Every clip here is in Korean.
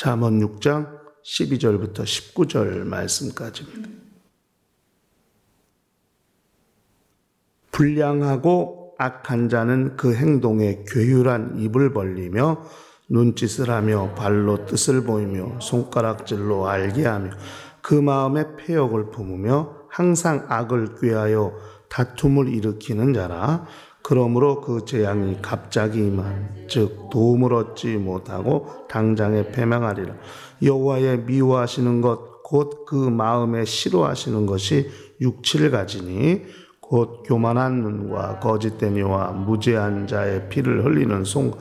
잠언 6장 12절부터 19절 말씀까지입니다. 불량하고 악한 자는 그 행동에 괴율한 입을 벌리며 눈짓을 하며 발로 뜻을 보이며 손가락질로 알게 하며 그 마음에 패역을 품으며 항상 악을 꾀하여 다툼을 일으키는 자라. 그러므로 그 재앙이 갑자기 임한 즉 도움을 얻지 못하고 당장에 패망하리라. 여호와의 미워하시는 것 곧 그 마음에 싫어하시는 것이 육칠을 가지니 곧 교만한 눈과 거짓된 이와 무죄한 자의 피를 흘리는 손,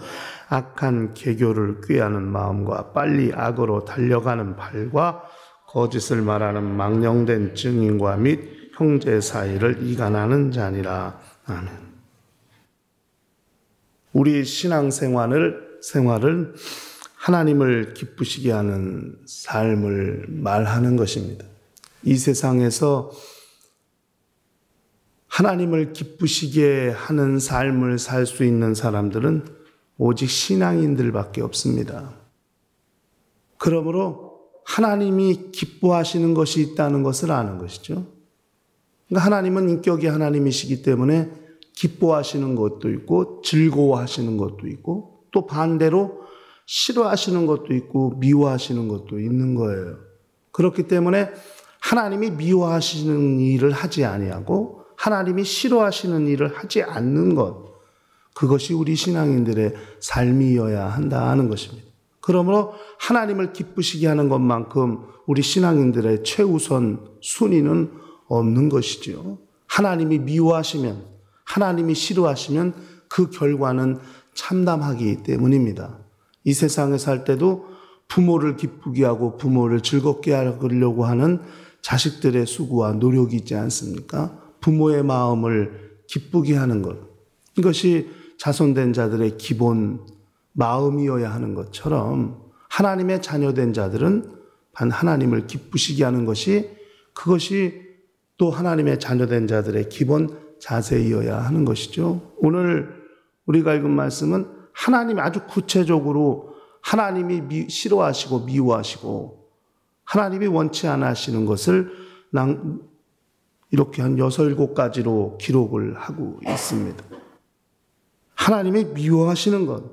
악한 계교를 꾀하는 마음과 빨리 악으로 달려가는 발과 거짓을 말하는 망령된 증인과 및 형제 사이를 이간하는 자니라. 아멘. 우리 신앙생활을 하나님을 기쁘시게 하는 삶을 말하는 것입니다. 이 세상에서 하나님을 기쁘시게 하는 삶을 살 수 있는 사람들은 오직 신앙인들밖에 없습니다. 그러므로 하나님이 기뻐하시는 것이 있다는 것을 아는 것이죠. 그러니까 하나님은 인격이 하나님이시기 때문에 기뻐하시는 것도 있고 즐거워하시는 것도 있고 또 반대로 싫어하시는 것도 있고 미워하시는 것도 있는 거예요. 그렇기 때문에 하나님이 미워하시는 일을 하지 아니하고 하나님이 싫어하시는 일을 하지 않는 것, 그것이 우리 신앙인들의 삶이어야 한다 하는 것입니다. 그러므로 하나님을 기쁘시게 하는 것만큼 우리 신앙인들의 최우선 순위는 없는 것이죠. 하나님이 미워하시면, 하나님이 싫어하시면 그 결과는 참담하기 때문입니다. 이 세상에 살 때도 부모를 기쁘게 하고 부모를 즐겁게 하려고 하는 자식들의 수고와 노력이 있지 않습니까? 부모의 마음을 기쁘게 하는 것, 이것이 자손된 자들의 기본 마음이어야 하는 것처럼 하나님의 자녀된 자들은 하나님을 기쁘시게 하는 것이, 그것이 또 하나님의 자녀된 자들의 기본 자세이어야 하는 것이죠. 오늘 우리가 읽은 말씀은 하나님이 아주 구체적으로 하나님이 싫어하시고 미워하시고 하나님이 원치 않아 하시는 것을 이렇게 한 6, 7가지로 기록을 하고 있습니다. 하나님이 미워하시는 것,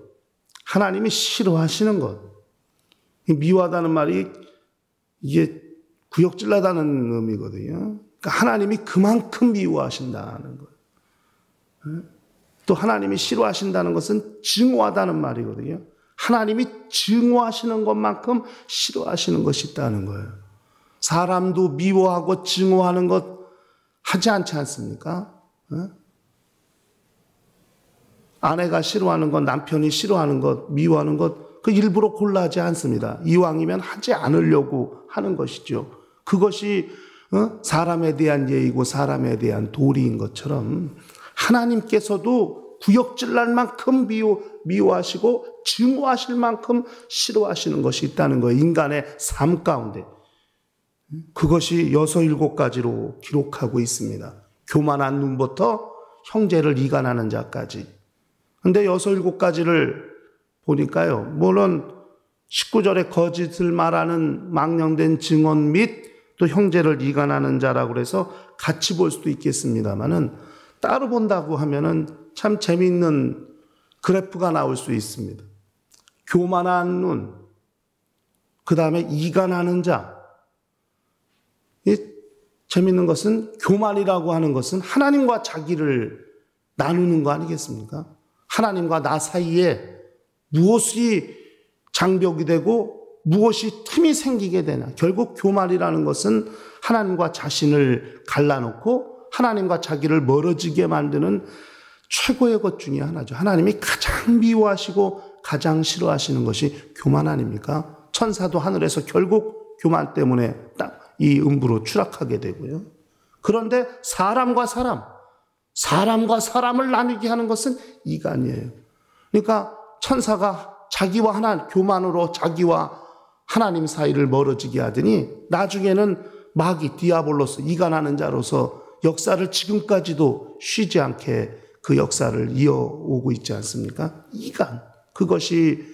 하나님이 싫어하시는 것. 미워하다는 말이 이게 구역질나다는 의미거든요. 그러니까 하나님이 그만큼 미워하신다는 것. 또 하나님이 싫어하신다는 것은 증오하다는 말이거든요. 하나님이 증오하시는 것만큼 싫어하시는 것이 있다는 거예요. 사람도 미워하고 증오하는 것 하지 않지 않습니까? 아내가 싫어하는 것, 남편이 싫어하는 것, 미워하는 것, 그 일부러 골라 하지 않습니다. 이왕이면 하지 않으려고 하는 것이죠. 그것이 사람에 대한 예의고 사람에 대한 도리인 것처럼 하나님께서도 구역질날 만큼 미워하시고 증오하실 만큼 싫어하시는 것이 있다는 거예요. 인간의 삶 가운데. 그것이 6, 7가지로 기록하고 있습니다. 교만한 눈부터 형제를 이간하는 자까지. 근데 6, 7가지를 보니까요, 물론 19절에 거짓을 말하는 망령된 증언 및 또 형제를 이간하는 자라고 해서 같이 볼 수도 있겠습니다만은 따로 본다고 하면은 참 재미있는 그래프가 나올 수 있습니다. 교만한 눈, 그 다음에 이간하는 자. 재미있는 것은 교만이라고 하는 것은 하나님과 자기를 나누는 거 아니겠습니까? 하나님과 나 사이에 무엇이 장벽이 되고 무엇이 틈이 생기게 되나. 결국 교만이라는 것은 하나님과 자신을 갈라놓고 하나님과 자기를 멀어지게 만드는 최고의 것 중에 하나죠. 하나님이 가장 미워하시고 가장 싫어하시는 것이 교만 아닙니까? 천사도 하늘에서 결국 교만 때문에 딱 이 음부로 추락하게 되고요. 그런데 사람과 사람을 나누게 하는 것은 이간이에요. 그러니까 천사가 자기와 교만으로 자기와 하나님 사이를 멀어지게 하더니 나중에는 마귀 디아볼로스, 이간하는 자로서 역사를 지금까지도 쉬지 않게 그 역사를 이어오고 있지 않습니까? 이간, 그것이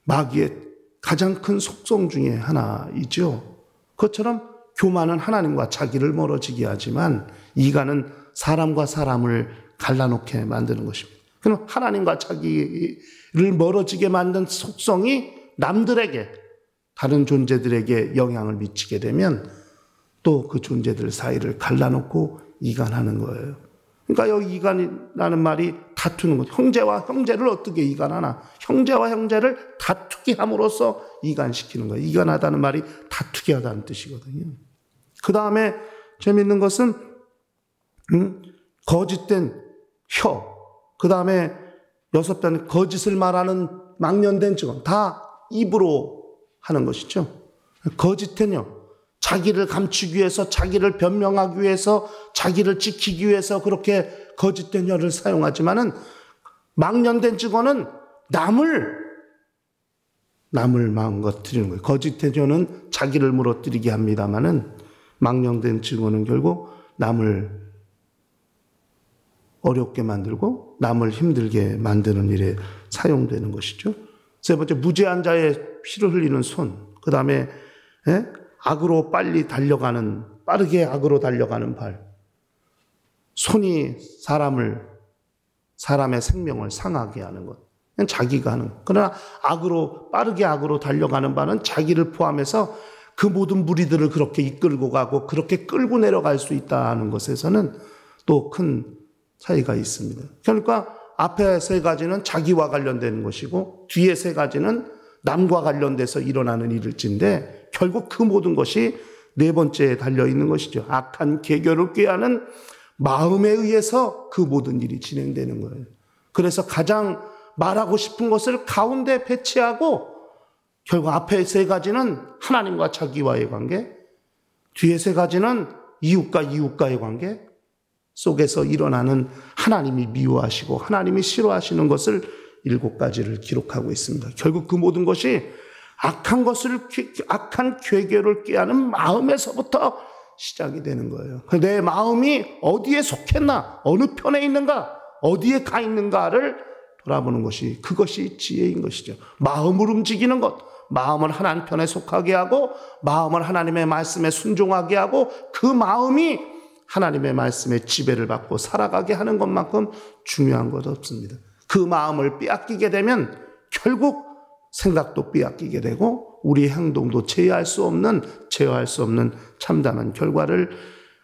마귀의 가장 큰 속성 중에 하나이죠. 그것처럼 교만은 하나님과 자기를 멀어지게 하지만 이간은 사람과 사람을 갈라놓게 만드는 것입니다. 그럼 하나님과 자기를 멀어지게 만든 속성이 남들에게, 다른 존재들에게 영향을 미치게 되면 또 그 존재들 사이를 갈라놓고 이간하는 거예요. 그러니까 여기 이간이라는 말이 다투는 것. 형제와 형제를 어떻게 이간하나? 형제와 형제를 다투게 함으로써 이간시키는 거예요. 이간하다는 말이 다투게 하다는 뜻이거든요. 그 다음에 재밌는 것은 거짓된 혀. 그 다음에 6번은 거짓을 말하는 망령된 증언. 다 입으로 하는 것이죠. 거짓된 혀. 자기를 감추기 위해서, 자기를 변명하기 위해서, 자기를 지키기 위해서 그렇게 거짓된 혀를 사용하지만은 망령된 증언은 남을 망가뜨리는 거예요. 거짓된 혀는 자기를 무너뜨리게 합니다만은 망령된 증언은 결국 남을 어렵게 만들고 남을 힘들게 만드는 일에 사용되는 것이죠. 세 번째, 무죄한 자의 피를 흘리는 손. 그 다음에 악으로 빠르게 악으로 달려가는 발. 손이 사람의 생명을 상하게 하는 것. 그냥 자기가 하는 것. 그러나 빠르게 악으로 달려가는 발은 자기를 포함해서 그 모든 무리들을 그렇게 이끌고 가고 그렇게 끌고 내려갈 수 있다는 것에서는 또 큰 차이가 있습니다. 그러니까 앞에 세 가지는 자기와 관련되는 것이고 뒤에 세 가지는 남과 관련돼서 일어나는 일일진데 결국 그 모든 것이 네 번째에 달려있는 것이죠. 악한 계교를 꾀하는 마음에 의해서 그 모든 일이 진행되는 거예요. 그래서 가장 말하고 싶은 것을 가운데 배치하고 결국 앞에 세 가지는 하나님과 자기와의 관계, 뒤에 세 가지는 이웃과의 관계 속에서 일어나는 하나님이 미워하시고 하나님이 싫어하시는 것을 7가지를 기록하고 있습니다. 결국 그 모든 것이 악한 괴계를 꾀하는 마음에서부터 시작이 되는 거예요. 내 마음이 어디에 속했나, 어느 편에 있는가, 어디에 가 있는가를 돌아보는 것이, 그것이 지혜인 것이죠. 마음을 움직이는 것, 마음을 하나님 편에 속하게 하고 마음을 하나님의 말씀에 순종하게 하고 그 마음이 하나님의 말씀에 지배를 받고 살아가게 하는 것만큼 중요한 것 없습니다. 그 마음을 빼앗기게 되면 결국 생각도 빼앗기게 되고 우리의 행동도 제어할 수 없는 참담한 결과를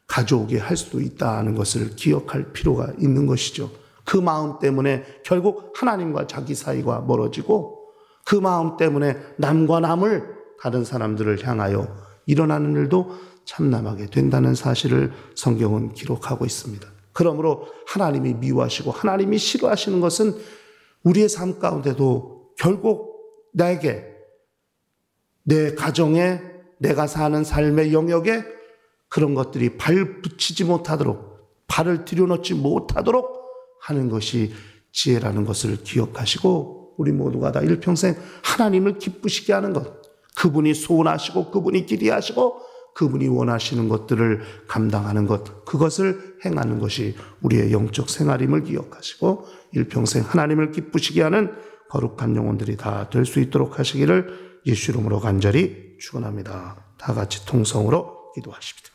가져오게 할 수도 있다는 것을 기억할 필요가 있는 것이죠. 그 마음 때문에 결국 하나님과 자기 사이가 멀어지고 그 마음 때문에 남과 남을, 다른 사람들을 향하여 일어나는 일도 참남하게 된다는 사실을 성경은 기록하고 있습니다. 그러므로 하나님이 미워하시고 하나님이 싫어하시는 것은 우리의 삶 가운데도 결국 내게, 내 가정에, 내가 사는 삶의 영역에 그런 것들이 발 붙이지 못하도록, 발을 들여놓지 못하도록 하는 것이 지혜라는 것을 기억하시고 우리 모두가 다 일평생 하나님을 기쁘시게 하는 것, 그분이 소원하시고 그분이 기대하시고 그분이 원하시는 것들을 감당하는 것, 그것을 행하는 것이 우리의 영적 생활임을 기억하시고 일평생 하나님을 기쁘시게 하는 거룩한 영혼들이 다 될 수 있도록 하시기를 예수 이름으로 간절히 축원합니다. 다 같이 통성으로 기도하십니다.